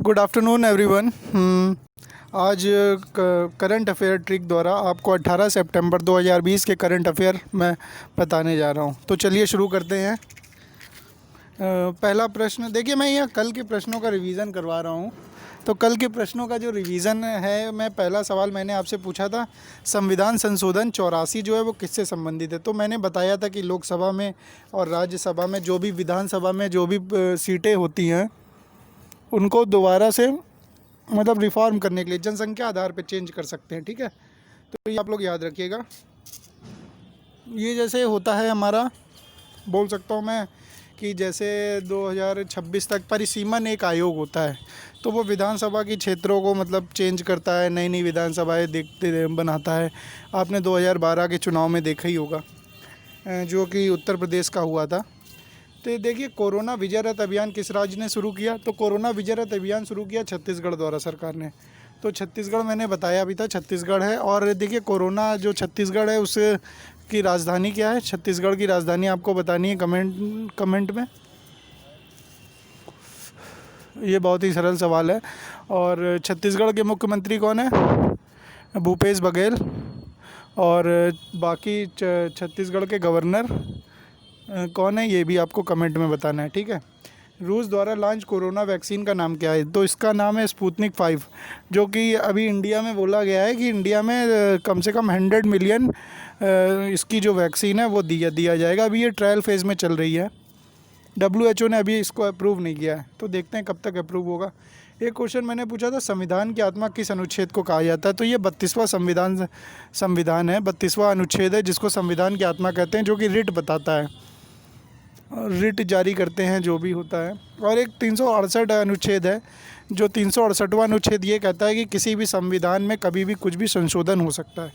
Good afternoon everyone. आज current affair trick द्वारा आपको 18 सितंबर 2020 के करंट अफेयर मैं बताने जा रहा हूं। तो चलिए शुरू करते हैं। पहला प्रश्न देखिए, मैं यहाँ कल के प्रश्नों का रिवीजन करवा रहा हूँ। तो कल के प्रश्नों का जो रिवीजन है, मैं पहला सवाल मैंने आपसे पूछा था, संविधान संशोधन 84 जो है वो किससे संबंधित है। तो मैंने बताया था कि लोकसभा में और राज्यसभा में जो भी विधानसभा में जो भी सीटें होती हैं उनको दोबारा से मतलब रिफॉर्म करने के लिए जनसंख्या आधार पे चेंज कर सकते हैं। ठीक है, तो ये आप लोग याद रखिएगा। ये जैसे होता है हमारा, बोल सकता हूँ मैं कि जैसे 2026 तक परिसीमन एक आयोग होता है, तो वो विधानसभा की क्षेत्रों को मतलब चेंज करता है, नई नई विधानसभाएं देखते बनाता है। आपने 2012 के चुनाव में देखा ही होगा, जो कि उत्तर प्रदेश का हुआ था। तो देखिए, कोरोना विजय रथ अभियान किस राज्य ने शुरू किया। तो कोरोना विजय रथ अभियान शुरू किया छत्तीसगढ़ द्वारा सरकार ने। तो छत्तीसगढ़ मैंने बताया भी था, छत्तीसगढ़ है। और देखिए, कोरोना जो छत्तीसगढ़ है उस की राजधानी क्या है, छत्तीसगढ़ की राजधानी आपको बतानी है कमेंट में। ये बहुत ही सरल सवाल है। और छत्तीसगढ़ के मुख्यमंत्री कौन है? भूपेश बघेल। और बाकी छत्तीसगढ़ के गवर्नर कौन है, ये भी आपको कमेंट में बताना है। ठीक है। रूस द्वारा लॉन्च कोरोना वैक्सीन का नाम क्या है? तो इसका नाम है स्पुतनिक 5, जो कि अभी इंडिया में बोला गया है कि इंडिया में कम से कम 100 मिलियन इसकी जो वैक्सीन है वो दिया जाएगा। अभी ये ट्रायल फेज़ में चल रही है। WHO ने अभी इसको अप्रूव नहीं किया है, तो देखते हैं कब तक अप्रूव होगा। एक क्वेश्चन मैंने पूछा था, संविधान की आत्मा किस अनुच्छेद को कहा जाता है। तो ये 32वां संविधान है, 32वां अनुच्छेद है जिसको संविधान की आत्मा कहते हैं, जो कि रिट बताता है, रिट जारी करते हैं जो भी होता है। और एक 368 अनुच्छेद है, जो 368वां अनुच्छेद ये कहता है कि किसी भी संविधान में कभी भी कुछ भी संशोधन हो सकता है।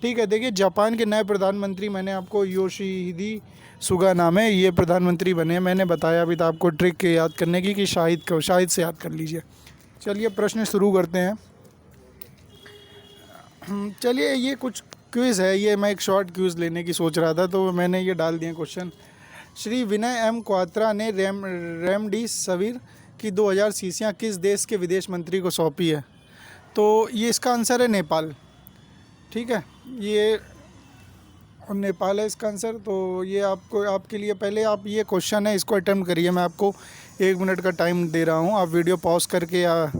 ठीक है। देखिए, जापान के नए प्रधानमंत्री मैंने आपको योशिहिदे सुगा नाम है, ये प्रधानमंत्री बने हैं। मैंने बताया भी था आपको ट्रिक के याद करने की कि शाहिद से याद कर लीजिए। चलिए प्रश्न शुरू करते हैं। चलिए, ये कुछ क्विज़ है, ये मैं एक शॉर्ट क्विज़ लेने की सोच रहा था, तो मैंने ये डाल दिए क्वेश्चन। श्री विनय एम क्वात्रा ने रेमडेसिविर की 2000 शीशियाँ किस देश के विदेश मंत्री को सौंपी है? तो ये इसका आंसर है नेपाल। ठीक है, ये नेपाल है इसका आंसर। तो ये आपके लिए पहले आप ये क्वेश्चन है, इसको अटेम्प्ट करिए। मैं आपको 1 मिनट का टाइम दे रहा हूँ। आप वीडियो पॉज करके या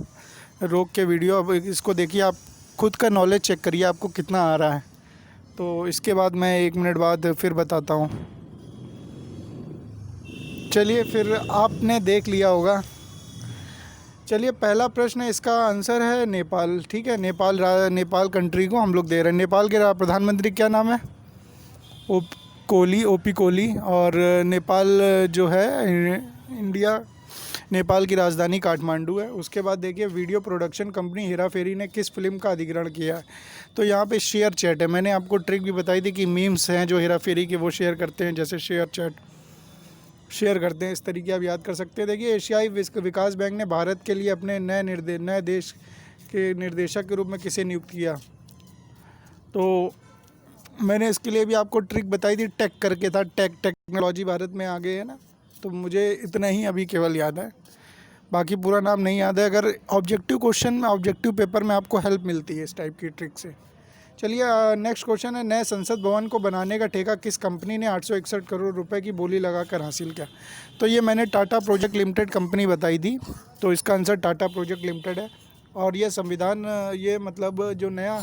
रोक के वीडियो अब इसको देखिए, आप खुद का नॉलेज चेक करिए आपको कितना आ रहा है। तो इसके बाद मैं 1 मिनट बाद फिर बताता हूँ। चलिए, फिर आपने देख लिया होगा। चलिए, पहला प्रश्न है, इसका आंसर है नेपाल। ठीक है, नेपाल कंट्री को हम लोग दे रहे हैं। नेपाल के प्रधानमंत्री क्या नाम है? ओपी कोली। और नेपाल जो है नेपाल की राजधानी काठमांडू है। उसके बाद देखिए, वीडियो प्रोडक्शन कंपनी हेरा फेरी ने किस फिल्म का अधिग्रहण किया है? तो यहाँ पे शेयर चैट है। मैंने आपको ट्रिक भी बताई थी कि मीम्स हैं जो हेरा फेरी के, वो शेयर करते हैं, जैसे शेयर चैट शेयर करते हैं। इस तरीके आप याद कर सकते हैं। देखिए, एशियाई विकास बैंक ने भारत के लिए अपने नए देश के निर्देशक के रूप में किसे नियुक्त किया? तो मैंने इसके लिए भी आपको ट्रिक बताई थी, टेक करके था। टेक्नोलॉजी भारत में आ गए है ना, तो मुझे इतना ही अभी केवल याद है, बाकी पूरा नाम नहीं याद है। अगर ऑब्जेक्टिव क्वेश्चन में, ऑब्जेक्टिव पेपर में आपको हेल्प मिलती है इस टाइप की ट्रिक से। चलिए, नेक्स्ट क्वेश्चन है, नए संसद भवन को बनाने का ठेका किस कंपनी ने 861 करोड़ रुपए की बोली लगाकर हासिल किया? तो ये मैंने टाटा प्रोजेक्ट लिमिटेड कंपनी बताई थी, तो इसका आंसर टाटा प्रोजेक्ट लिमिटेड है। और ये संविधान, ये मतलब जो नया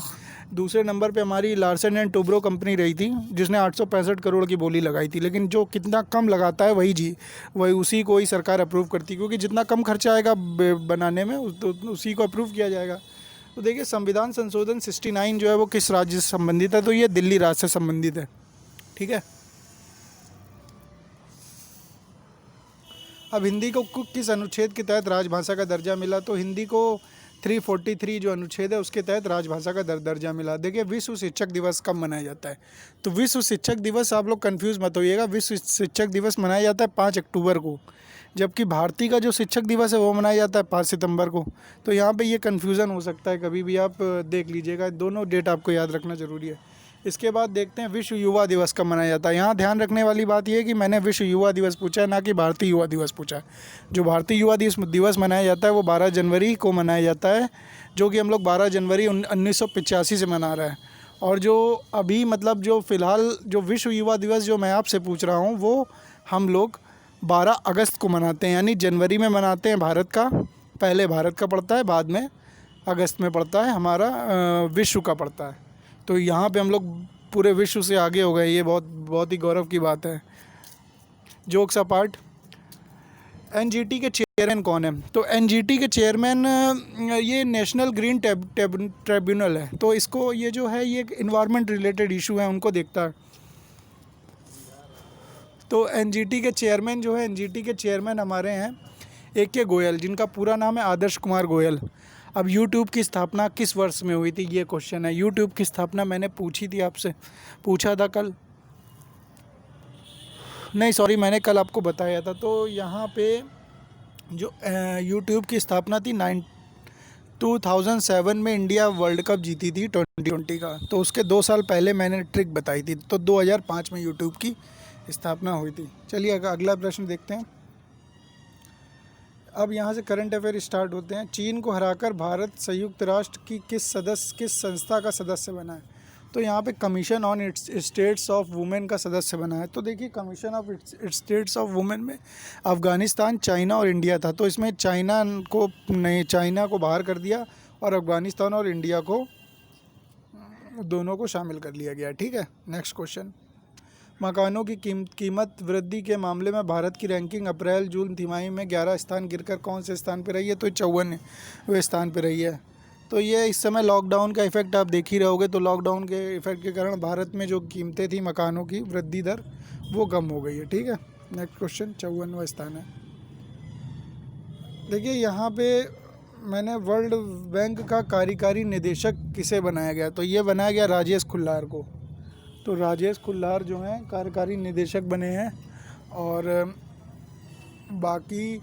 दूसरे नंबर पे हमारी लार्सन एंड टुब्रो कंपनी रही थी, जिसने 865 करोड़ की बोली लगाई थी। लेकिन जो कितना कम लगाता है वही उसी को ही सरकार अप्रूव करती है, क्योंकि जितना कम खर्चा आएगा बनाने में उसी को अप्रूव किया जाएगा। तो देखिए, संविधान संशोधन 69 जो है वो किस राज्य से संबंधित है? तो ये दिल्ली राज्य से संबंधित है। ठीक है। अब हिंदी को किस अनुच्छेद के तहत राजभाषा का दर्जा मिला? तो हिंदी को 343 जो अनुच्छेद है उसके तहत राजभाषा का दर्जा मिला। देखिए, विश्व शिक्षक दिवस कब मनाया जाता है? तो विश्व शिक्षक दिवस, आप लोग कंफ्यूज मत होइएगा, विश्व शिक्षक दिवस मनाया जाता है 5 अक्टूबर को, जबकि भारतीय का जो शिक्षक दिवस है वो मनाया जाता है 5 सितंबर को। तो यहाँ पे ये कन्फ्यूज़न हो सकता है, कभी भी आप देख लीजिएगा, दोनों डेट आपको याद रखना ज़रूरी है। इसके बाद देखते हैं विश्व युवा दिवस कब मनाया जाता है। यहाँ ध्यान रखने वाली बात यह है कि मैंने विश्व युवा दिवस पूछा है, ना कि भारतीय युवा दिवस पूछा है। जो भारतीय युवा दिवस मनाया जाता है वो 12 जनवरी को मनाया जाता है, जो कि हम लोग 12 जनवरी 1985 से मना रहे हैं। और जो अभी मतलब जो फ़िलहाल जो विश्व युवा दिवस जो मैं आपसे पूछ रहा हूँ वो हम लोग 12 अगस्त को मनाते हैं, यानी जनवरी में मनाते हैं भारत का, पहले भारत का पड़ता है, बाद में अगस्त में पड़ता है हमारा विश्व का पड़ता है। तो यहाँ पे हम लोग पूरे विश्व से आगे हो गए, ये बहुत ही गौरव की बात है। जोक्स अपार्ट, एनजीटी के चेयरमैन कौन है? तो एनजीटी के चेयरमैन ये नेशनल ग्रीन ट्रिब्यूनल है। तो इसको ये जो है ये इन्वायरमेंट रिलेटेड इशू है उनको देखता है। तो एनजीटी के चेयरमैन जो है, एनजीटी के चेयरमैन हमारे हैं AK गोयल, जिनका पूरा नाम है आदर्श कुमार गोयल। अब यूट्यूब की स्थापना किस वर्ष में हुई थी, ये क्वेश्चन है। यूट्यूब की स्थापना मैंने पूछी थी आपसे, पूछा था कल, नहीं सॉरी मैंने कल आपको बताया था। तो यहाँ पे जो यूट्यूब की स्थापना थी 2007 में इंडिया वर्ल्ड कप जीती थी 2020 का। तो उसके 2 साल पहले मैंने ट्रिक बताई थी, तो 2005 में यूट्यूब की स्थापना हुई थी। चलिए अगला प्रश्न देखते हैं। अब यहाँ से करंट अफेयर स्टार्ट होते हैं। चीन को हराकर भारत संयुक्त राष्ट्र की किस संस्था का सदस्य बना है? तो यहाँ पे commission on states of women का सदस्य बना है। तो देखिए commission of states of women में अफ़गानिस्तान, चाइना और इंडिया था। तो इसमें चाइना को बाहर कर दिया और अफ़गानिस्तान और इंडिया को दोनों को शामिल कर लिया गया। ठीक है, नेक्स्ट क्वेश्चन। मकानों की कीमत वृद्धि के मामले में भारत की रैंकिंग अप्रैल जून तिमाही में 11 स्थान गिरकर कौन से स्थान पर रही है? तो 54वें स्थान पर रही है। तो ये इस समय लॉकडाउन का इफ़ेक्ट आप देख ही रहोगे। तो लॉकडाउन के इफ़ेक्ट के कारण भारत में जो कीमतें थी मकानों की वृद्धि दर वो कम हो गई है। ठीक है, नेक्स्ट क्वेश्चन 54वां स्थान है। देखिए यहाँ पे मैंने वर्ल्ड बैंक का कार्यकारी निदेशक किसे बनाया गया? तो ये बनाया गया राजेश खुल्लार को। तो राजेश खुल्लार जो हैं कार्यकारी निदेशक बने हैं। और बाकी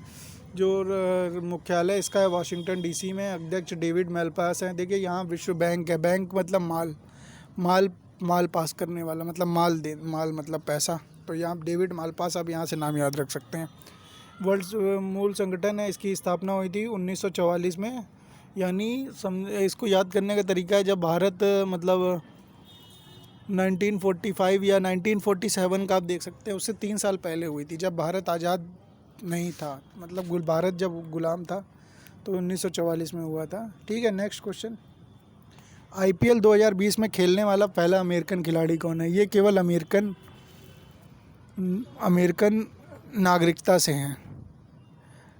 जो मुख्यालय इसका है वाशिंगटन DC में। अध्यक्ष डेविड मैलपास हैं। देखिए यहाँ विश्व बैंक है, बैंक मतलब माल पास करने वाला, मतलब माल मतलब पैसा। तो यहाँ डेविड मालपास, आप यहाँ से नाम याद रख सकते हैं। वर्ल्ड मूल संगठन है, इसकी स्थापना हुई थी 1944 में। यानी इसको याद करने का तरीका है जब भारत मतलब 1945 या 1947 का आप देख सकते हैं, उससे 3 साल पहले हुई थी, जब भारत आज़ाद नहीं था, मतलब भारत जब गुलाम था। तो 1944 में हुआ था। ठीक है, नेक्स्ट क्वेश्चन। IPL 2020 में खेलने वाला पहला अमेरिकन खिलाड़ी कौन है? ये केवल अमेरिकन नागरिकता से हैं,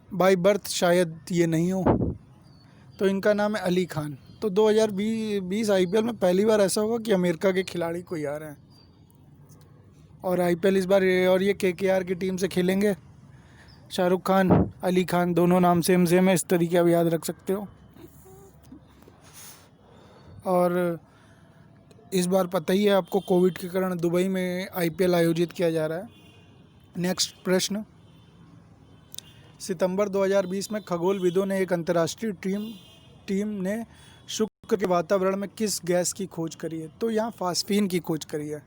बाय बर्थ शायद ये नहीं हो। तो इनका नाम है अली खान। तो 2020 IPL में पहली बार ऐसा होगा कि अमेरिका के खिलाड़ी कोई आ रहे हैं। और IPL इस बार और ये KKR की टीम से खेलेंगे। शाहरुख खान, अली खान, दोनों नाम सेम है, इस तरीके आप याद रख सकते हो। और इस बार पता ही है आपको, कोविड के कारण दुबई में IPL आयोजित किया जा रहा है। नेक्स्ट प्रश्न। सितंबर 2020 में खगोलविदों ने एक अंतर्राष्ट्रीय टीम ने शुक्र के वातावरण में किस गैस की खोज करी है? तो यहाँ फास्फीन की खोज करी है।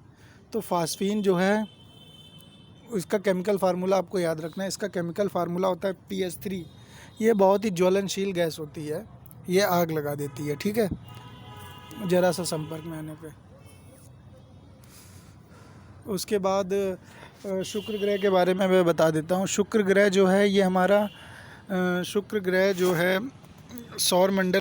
तो फास्फीन जो है इसका केमिकल फार्मूला आपको याद रखना है। इसका केमिकल फार्मूला होता है PH3। ये बहुत ही ज्वलनशील गैस होती है, ये आग लगा देती है। ठीक है, ज़रा सा संपर्क में आने पे। उसके बाद शुक्र ग्रह के बारे में मैं बता देता हूँ। शुक्र ग्रह जो है ये हमारा शुक्र ग्रह जो है सौर मंडल,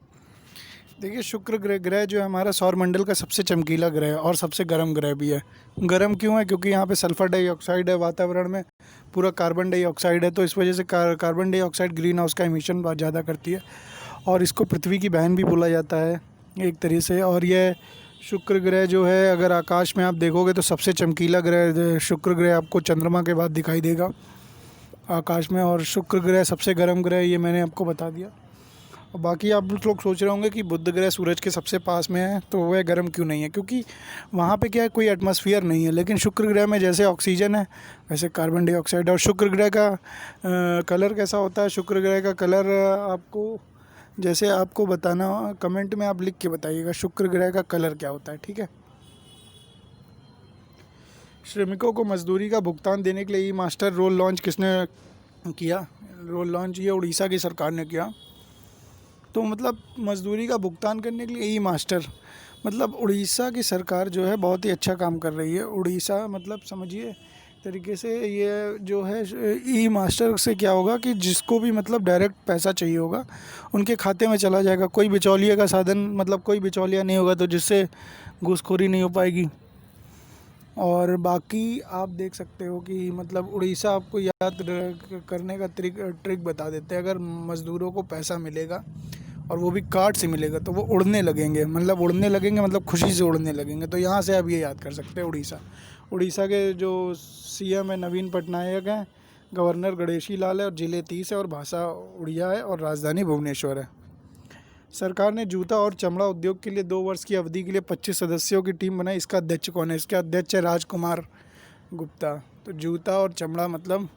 देखिए शुक्र ग्रह जो है हमारा सौर मंडल का सबसे चमकीला ग्रह है और सबसे गर्म ग्रह भी है। गर्म क्यों है? क्योंकि यहाँ पे सल्फ़र डाइऑक्साइड है, वातावरण में पूरा कार्बन डाइऑक्साइड है। तो इस वजह से कार्बन डाइऑक्साइड ग्रीन हाउस का एमिशन बहुत ज़्यादा करती है और इसको पृथ्वी की बहन भी बोला जाता है एक तरीके से। और यह शुक्र ग्रह जो है अगर आकाश में आप देखोगे तो सबसे चमकीला ग्रह शुक्र ग्रह आपको चंद्रमा के बाद दिखाई देगा आकाश में। और शुक्र ग्रह सबसे गर्म ग्रह, ये मैंने आपको बता दिया। और बाकी आप लोग सोच रहे होंगे कि बुध ग्रह सूरज के सबसे पास में है तो वह गर्म क्यों नहीं है? क्योंकि वहाँ पे क्या है, कोई एटमॉस्फेयर नहीं है। लेकिन शुक्र ग्रह में जैसे ऑक्सीजन है वैसे कार्बन डाइऑक्साइड। और शुक्र ग्रह का कलर कैसा होता है? शुक्र ग्रह का कलर आपको जैसे आपको बताना, कमेंट में आप लिख के बताइएगा शुक्र ग्रह का कलर क्या होता है। ठीक है, श्रमिकों को मजदूरी का भुगतान देने के लिए ई मास्टर रोल लॉन्च किसने किया? रोल लॉन्च ये उड़ीसा की सरकार ने किया। तो मतलब मजदूरी का भुगतान करने के लिए ई मास्टर, मतलब उड़ीसा की सरकार जो है बहुत ही अच्छा काम कर रही है। उड़ीसा मतलब समझिए तरीके से ये जो है ई मास्टर से क्या होगा कि जिसको भी मतलब डायरेक्ट पैसा चाहिए होगा उनके खाते में चला जाएगा। कोई बिचौलिए का साधन, मतलब कोई बिचौलिया नहीं होगा, तो जिससे घूसखोरी नहीं हो पाएगी। और बाकी आप देख सकते हो कि मतलब उड़ीसा आपको याद करने का ट्रिक बता देते हैं। अगर मज़दूरों को पैसा मिलेगा और वो भी कार्ड से मिलेगा तो वो उड़ने लगेंगे, मतलब खुशी से उड़ने लगेंगे। तो यहाँ से आप ये याद कर सकते हैं उड़ीसा। उड़ीसा के जो सीएम है नवीन पटनायक हैं, गवर्नर गणेशी लाल है, और ज़िले 30 है, और भाषा उड़िया है, और राजधानी भुवनेश्वर है। सरकार ने जूता और चमड़ा उद्योग के लिए 2 वर्ष की अवधि के लिए 25 सदस्यों की टीम बनाई। इसका अध्यक्ष कौन है? इसका अध्यक्ष है राजकुमार गुप्ता। तो जूता और चमड़ा मतलब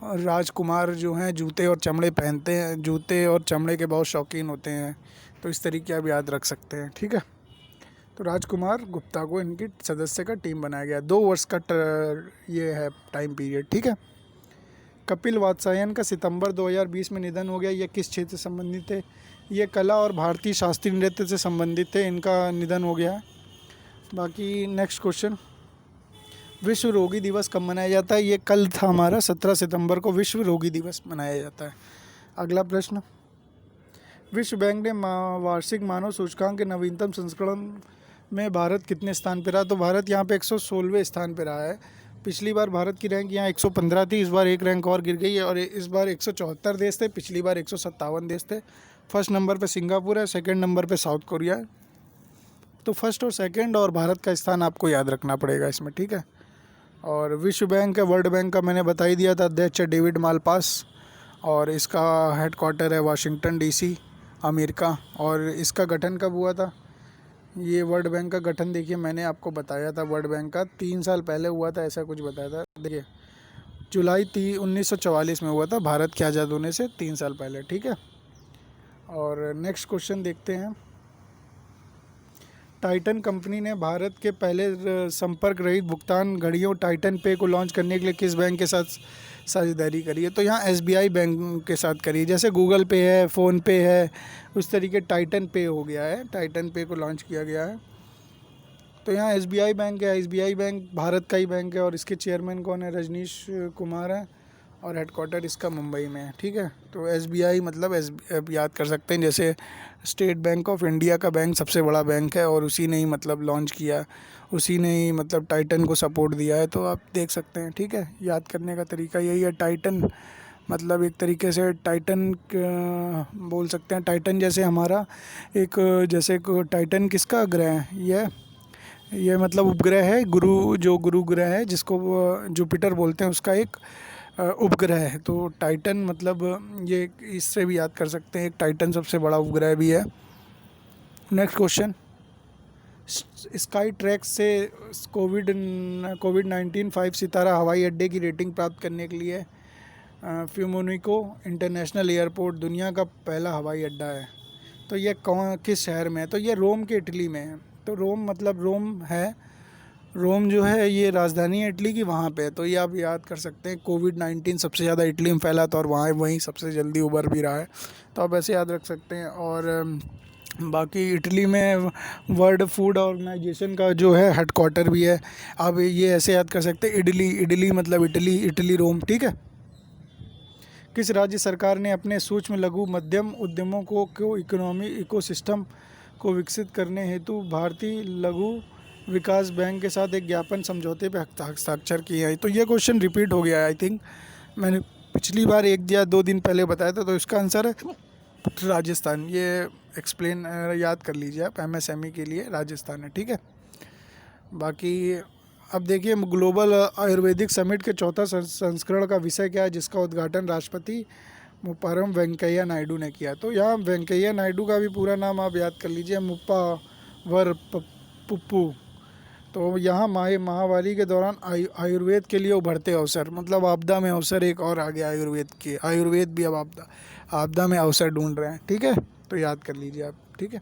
राजकुमार जो हैं जूते और चमड़े पहनते हैं, जूते और चमड़े के बहुत शौकीन होते हैं। तो इस तरीके आप याद रख सकते हैं, ठीक है। तो राजकुमार गुप्ता को इनकी सदस्य का टीम बनाया गया। 2 वर्ष का ये है टाइम पीरियड, ठीक है। कपिल वात्स्यायन का सितंबर 2020 में निधन हो गया। ये किस क्षेत्र से संबंधित थे? ये कला और भारतीय शास्त्रीय नृत्य से संबंधित थे, इनका निधन हो गया है। बाकी नेक्स्ट क्वेश्चन, विश्व रोगी दिवस कब मनाया जाता है? ये कल था हमारा, 17 सितंबर को विश्व रोगी दिवस मनाया जाता है। अगला प्रश्न, विश्व बैंक ने वार्षिक मानव सूचकांक के नवीनतम संस्करण में भारत कितने स्थान पर रहा? तो भारत यहाँ पे 116वें स्थान पर रहा है। पिछली बार भारत की रैंक यहाँ 115 थी, इस बार एक रैंक और गिर गई है, और इस बार 174 देश थे, पिछली बार 157 देश थे। फर्स्ट नंबर पे सिंगापुर है, सेकंड नंबर पे साउथ कोरिया है। तो फर्स्ट और सेकंड और भारत का स्थान आपको याद रखना पड़ेगा इसमें, ठीक है। और विश्व बैंक है, वर्ल्ड बैंक का मैंने बता ही दिया था, अध्यक्ष है डेविड मालपास, और इसका हेडक्वार्टर है वाशिंगटन DC, अमेरिका। और इसका गठन कब हुआ था? ये वर्ल्ड बैंक का गठन देखिए मैंने आपको बताया था, वर्ल्ड बैंक का 3 साल पहले हुआ था, ऐसा कुछ बताया था। देखिए जुलाई 1944 में हुआ था, भारत के आज़ाद होने से 3 साल पहले, ठीक है। और नेक्स्ट क्वेश्चन देखते हैं, टाइटन कंपनी ने भारत के पहले संपर्क रहित भुगतान घड़ियों टाइटन पे को लॉन्च करने के लिए किस बैंक के साथ साझेदारी करी है? तो यहाँ SBI बैंक के साथ करी है। जैसे गूगल पे है, फ़ोन पे है, उस तरीके टाइटन पे हो गया है, टाइटन पे को लॉन्च किया गया है। तो यहाँ SBI बैंक है, SBI बैंक भारत का ही बैंक है, और इसके चेयरमैन कौन है? रजनीश कुमार है, और हेडक्वार्टर इसका मुंबई में है, ठीक है। तो SBI मतलब याद कर सकते हैं, जैसे स्टेट बैंक ऑफ इंडिया का बैंक सबसे बड़ा बैंक है, और उसी ने ही मतलब लॉन्च किया, उसी ने ही मतलब टाइटन को सपोर्ट दिया है। तो आप देख सकते हैं, ठीक है। याद करने का तरीका यही है। टाइटन मतलब एक तरीके से टाइटन बोल सकते हैं, टाइटन जैसे हमारा एक, जैसे टाइटन किसका ग्रह है? ये मतलब उपग्रह है, जो गुरु ग्रह है जिसको जुपिटर बोलते हैं, उसका एक उपग्रह है। तो टाइटन मतलब ये इससे भी याद कर सकते हैं, एक टाइटन सबसे बड़ा उपग्रह भी है। नेक्स्ट क्वेश्चन, स्काई ट्रैक से कोविड-19 5 सितारा हवाई अड्डे की रेटिंग प्राप्त करने के लिए फ्यूमोनिको इंटरनेशनल एयरपोर्ट दुनिया का पहला हवाई अड्डा है। तो ये किस शहर में है? तो ये रोम के इटली में है। तो रोम मतलब रोम है, रोम जो है ये राजधानी है इटली की, वहाँ पे। तो ये आप याद कर सकते हैं, कोविड-19 सबसे ज़्यादा इटली में फैला था, और वहीं सबसे जल्दी उभर भी रहा है। तो आप ऐसे याद रख सकते हैं। और बाकी इटली में वर्ल्ड फूड ऑर्गेनाइजेशन का जो है हेडक्वार्टर भी है। आप ये ऐसे याद कर सकते हैं, इडली मतलब इटली रोम, ठीक है। किस राज्य सरकार ने अपने सूक्ष्म लघु मध्यम उद्यमों को इकोसिस्टम को विकसित करने हेतु भारतीय लघु विकास बैंक के साथ एक ज्ञापन समझौते पर हस्ताक्षर किए हैं? तो ये क्वेश्चन रिपीट हो गया है, आई थिंक मैंने पिछली बार 1 या 2 दिन पहले बताया था। तो इसका आंसर है राजस्थान। ये एक्सप्लेन याद कर लीजिए आप, MSME के लिए राजस्थान है, ठीक है। बाकी अब देखिए, ग्लोबल आयुर्वेदिक समिट के 4था संस्करण का विषय क्या है, जिसका उद्घाटन राष्ट्रपति मुप्पारम वेंकैया नायडू ने किया? तो यहाँ वेंकैया नायडू का भी पूरा नाम आप याद कर लीजिए, मुप्पावर पुप्पू। तो यहाँ महामारी के दौरान आयुर्वेद के लिए उभरते अवसर, मतलब आपदा में अवसर एक और आ गया आयुर्वेद भी अब आपदा में अवसर ढूंढ रहे हैं, ठीक है। तो याद कर लीजिए आप, ठीक है।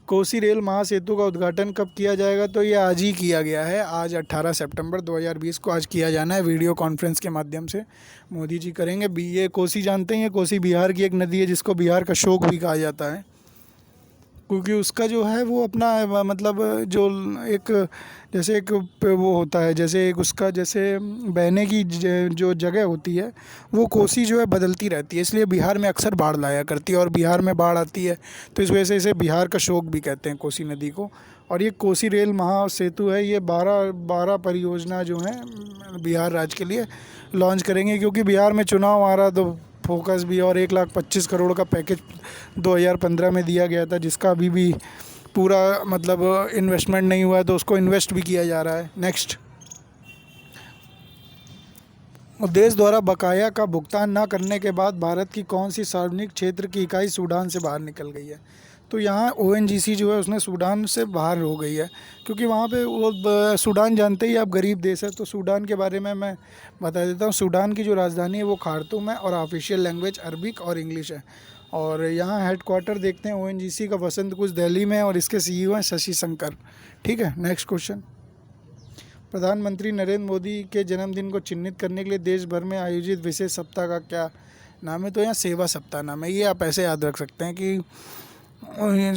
कोसी रेल महासेतु का उद्घाटन कब किया जाएगा? तो ये आज ही किया गया है, आज 18 सितंबर 2020 को आज किया जाना है, वीडियो कॉन्फ्रेंस के माध्यम से मोदी जी करेंगे। ये कोसी जानते हैं, ये कोसी बिहार की एक नदी है जिसको बिहार का शोक भी कहा जाता है, क्योंकि उसका जो है वो अपना मतलब जो एक जैसे एक वो होता है, जैसे एक उसका जैसे बहने की जो जगह होती है वो कोसी जो है बदलती रहती है, इसलिए बिहार में अक्सर बाढ़ लाया करती है और बिहार में बाढ़ आती है, तो इस वजह से इसे बिहार का शोक भी कहते हैं कोसी नदी को। और ये कोसी रेल महासेतु है, ये 12 परियोजना जो हैं बिहार राज्य के लिए लॉन्च करेंगे, क्योंकि बिहार में चुनाव आ रहा तो फोकस भी, और 1,25,00,000 करोड़ का पैकेज 2015 में दिया गया था, जिसका अभी भी पूरा मतलब इन्वेस्टमेंट नहीं हुआ है, तो उसको इन्वेस्ट भी किया जा रहा है। नेक्स्ट, देश द्वारा बकाया का भुगतान न करने के बाद भारत की कौन सी सार्वजनिक क्षेत्र की इकाई सूडान से बाहर निकल गई है? तो यहाँ ONGC जो है उसने सूडान से बाहर हो गई है, क्योंकि वहाँ पे वो सूडान जानते ही आप, गरीब देश है, तो सूडान के बारे में मैं बता देता हूँ। सूडान की जो राजधानी है वो खार्तूम है और ऑफिशियल लैंग्वेज अरबिक और इंग्लिश है। और यहाँ हेडक्वार्टर देखते हैं ONGC का वसंत कुछ दिल्ली में है और इसके CEO हैं शशि शंकर। ठीक है, नेक्स्ट क्वेश्चन, प्रधानमंत्री नरेंद्र मोदी के जन्मदिन को चिन्हित करने के लिए देश भर में आयोजित विशेष सप्ताह का क्या नाम है? तो यहाँ सेवा सप्ताह नाम है। ये आप ऐसे याद रख सकते हैं कि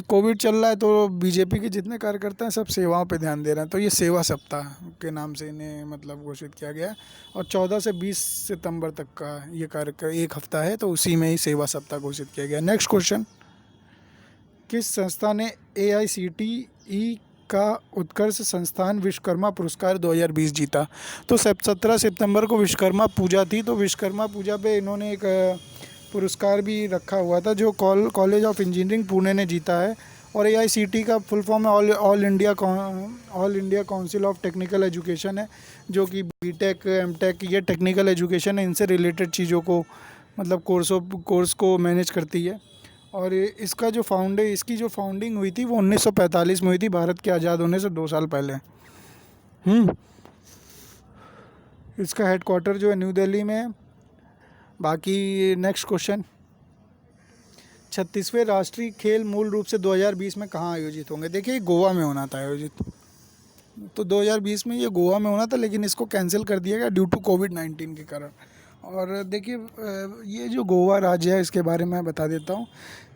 कोविड चल रहा है तो बीजेपी के जितने कार्यकर्ता हैं सब सेवाओं पे ध्यान दे रहे हैं, तो ये सेवा सप्ताह के नाम से इन्हें मतलब घोषित किया गया है। और 14 से 20 सितंबर तक का ये कार्यक्रम एक हफ्ता है, तो उसी में ही सेवा सप्ताह घोषित किया गया। नेक्स्ट क्वेश्चन, किस संस्था ने AICTE का उत्कर्ष संस्थान विश्वकर्मा पुरस्कार 2020 जीता? तो 17 सितंबर को विश्वकर्मा पूजा थी, तो विश्वकर्मा पूजा पे इन्होंने एक पुरस्कार भी रखा हुआ था जो कॉलेज ऑफ इंजीनियरिंग पुणे ने जीता है। और AICTE का फुल फॉर्म है all India council of technical education है, जो कि BTech MTech ये टेक्निकल एजुकेशन है, इनसे रिलेटेड चीज़ों को मतलब कोर्स को मैनेज करती है। और इसकी जो फाउंडिंग हुई थी वो 1945 में हुई थी, भारत के आज़ाद होने से 2 साल पहले। इसका हेडक्वार्टर जो है न्यू दिल्ली में है। बाकी नेक्स्ट क्वेश्चन, 36वें राष्ट्रीय खेल मूल रूप से 2020 में कहाँ आयोजित होंगे? देखिए गोवा में होना था आयोजित, तो 2020 में ये गोवा में होना था, लेकिन इसको कैंसिल कर दिया गया ड्यू टू कोविड-19 के कारण। और देखिए ये जो गोवा राज्य है इसके बारे में बता देता हूँ।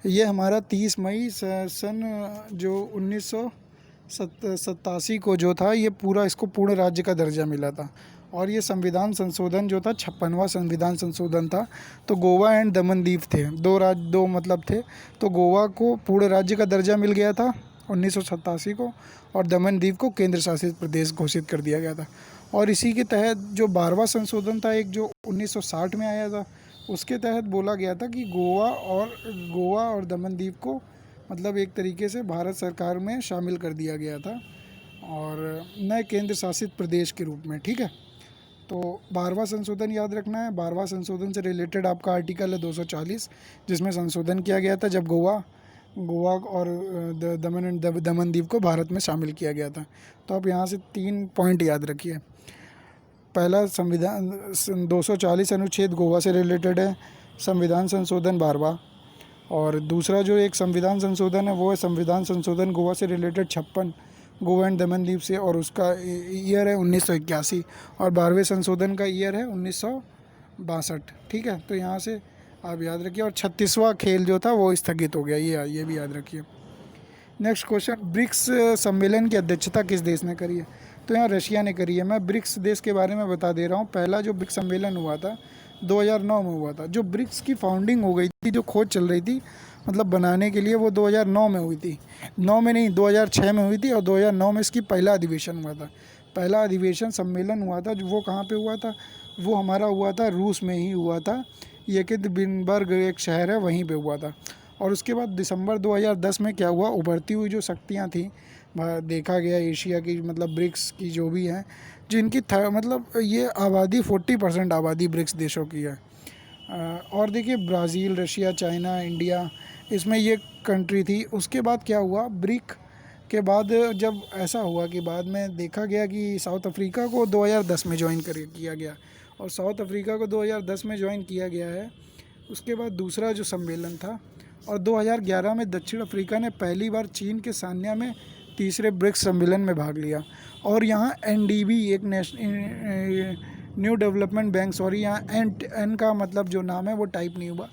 ये हमारा 30 मई सन जो 1987 को जो था, ये पूरा इसको पूर्ण राज्य का दर्जा मिला था। और ये संविधान संशोधन जो था 56वां संविधान संशोधन था। तो गोवा एंड दमन दीव थे, दो मतलब थे। तो गोवा को पूर्ण राज्य का दर्जा मिल गया था 1987 को, और दमन दीव को केंद्र शासित प्रदेश घोषित कर दिया गया था। और इसी के तहत जो 12वां संशोधन था एक, जो 1960 में आया था, उसके तहत बोला गया था कि गोवा और दमन दीव को मतलब एक तरीके से भारत सरकार में शामिल कर दिया गया था और नए केंद्र शासित प्रदेश के रूप में। ठीक है, तो 12वां संशोधन याद रखना है। 12वां संशोधन से रिलेटेड आपका आर्टिकल है 240, जिसमें संशोधन किया गया था जब गोवा और दमन दीव को भारत में शामिल किया गया था। तो आप यहाँ से 3 पॉइंट याद रखिए। पहला, संविधान 240 अनुच्छेद गोवा से रिलेटेड है, संविधान संशोधन 12वां। और दूसरा जो एक संविधान संशोधन है वो है संविधान संशोधन गोवा से रिलेटेड 56, गोवा एंड दमन दीव से, और उसका ईयर है 1981। और 12वें संशोधन का ईयर है 1962। ठीक है, तो यहाँ से आप याद रखिए। और 36वां खेल जो था वो स्थगित हो गया, ये भी याद रखिए। नेक्स्ट क्वेश्चन, ब्रिक्स सम्मेलन की अध्यक्षता किस देश ने करी है? तो यहाँ रशिया ने करी है। मैं ब्रिक्स देश के बारे में बता दे रहा हूँ। पहला जो ब्रिक्स सम्मेलन हुआ था 2009 में हुआ था। जो ब्रिक्स की फाउंडिंग हो गई थी, जो खोज चल रही थी मतलब बनाने के लिए, वो 2009 में हुई थी। 9 में नहीं, 2006 में हुई थी, और 2009 में इसकी पहला अधिवेशन हुआ था। पहला अधिवेशन सम्मेलन हुआ था, जो वो कहाँ पे हुआ था? वो हमारा हुआ था रूस में ही हुआ था। येकेतरिनबर्ग एक शहर है, वहीं पे हुआ था। और उसके बाद दिसंबर 2010 में क्या हुआ, उभरती हुई जो शक्तियाँ थी देखा गया एशिया की, मतलब ब्रिक्स की जो भी हैं, जिनकी मतलब ये आबादी 40% आबादी ब्रिक्स देशों की है। और देखिए ब्राज़ील, रशिया, चाइना, इंडिया, इसमें ये कंट्री थी। उसके बाद क्या हुआ, ब्रिक के बाद जब ऐसा हुआ कि बाद में देखा गया कि साउथ अफ्रीका को 2010 में ज्वाइन किया गया, और साउथ अफ्रीका को 2010 में ज्वाइन किया गया है। उसके बाद दूसरा जो सम्मेलन था और 2011 में दक्षिण अफ्रीका ने पहली बार चीन के सान्या में तीसरे ब्रिक्स सम्मेलन में भाग लिया। और यहाँ NDB एक न्यू डेवलपमेंट बैंक, सॉरी यहाँ एन का मतलब जो नाम है वो टाइप नहीं हुआ,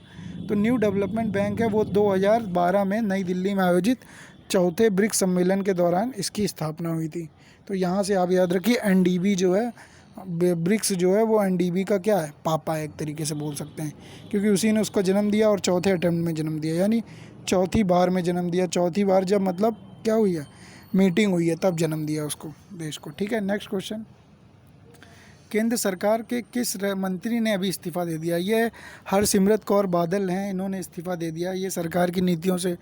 तो न्यू डेवलपमेंट बैंक है, वो 2012 में नई दिल्ली में आयोजित चौथे ब्रिक्स सम्मेलन के दौरान इसकी स्थापना हुई थी। तो यहाँ से आप याद रखिए NDB जो है, ब्रिक्स जो है वो NDB का क्या है, पापा है एक तरीके से बोल सकते हैं, क्योंकि उसी ने उसको जन्म दिया और चौथे अटेम्प्ट में जन्म दिया, यानी चौथी बार में जन्म दिया। चौथी बार जब मतलब क्या हुई है, मीटिंग हुई है, तब जन्म दिया उसको, देश को। ठीक है, नेक्स्ट क्वेश्चन, केंद्र सरकार के किस मंत्री ने अभी इस्तीफ़ा दे दिया? ये हरसिमरत कौर बादल हैं, इन्होंने इस्तीफ़ा दे दिया। ये सरकार की नीतियों से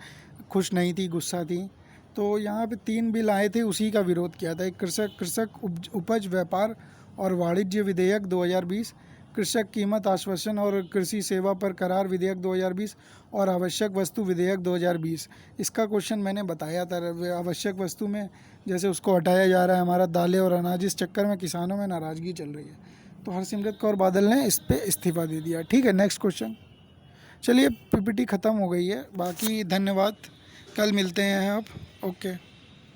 खुश नहीं थी, गुस्सा थी। तो यहाँ पे 3 बिल आए थे, उसी का विरोध किया था। एक कृषक उपज व्यापार और वाणिज्य विधेयक 2020, कृषक कीमत आश्वासन और कृषि सेवा पर करार विधेयक 2020 और आवश्यक वस्तु विधेयक 2020। इसका क्वेश्चन मैंने बताया था, आवश्यक वस्तु में जैसे उसको हटाया जा रहा है हमारा दालें और अनाज, इस चक्कर में किसानों में नाराज़गी चल रही है। तो हरसिमरत कौर बादल ने इस पर इस्तीफ़ा दे दिया। ठीक है, नेक्स्ट क्वेश्चन। चलिए PPT ख़त्म हो गई है, बाकी धन्यवाद, कल मिलते हैं आप। ओके।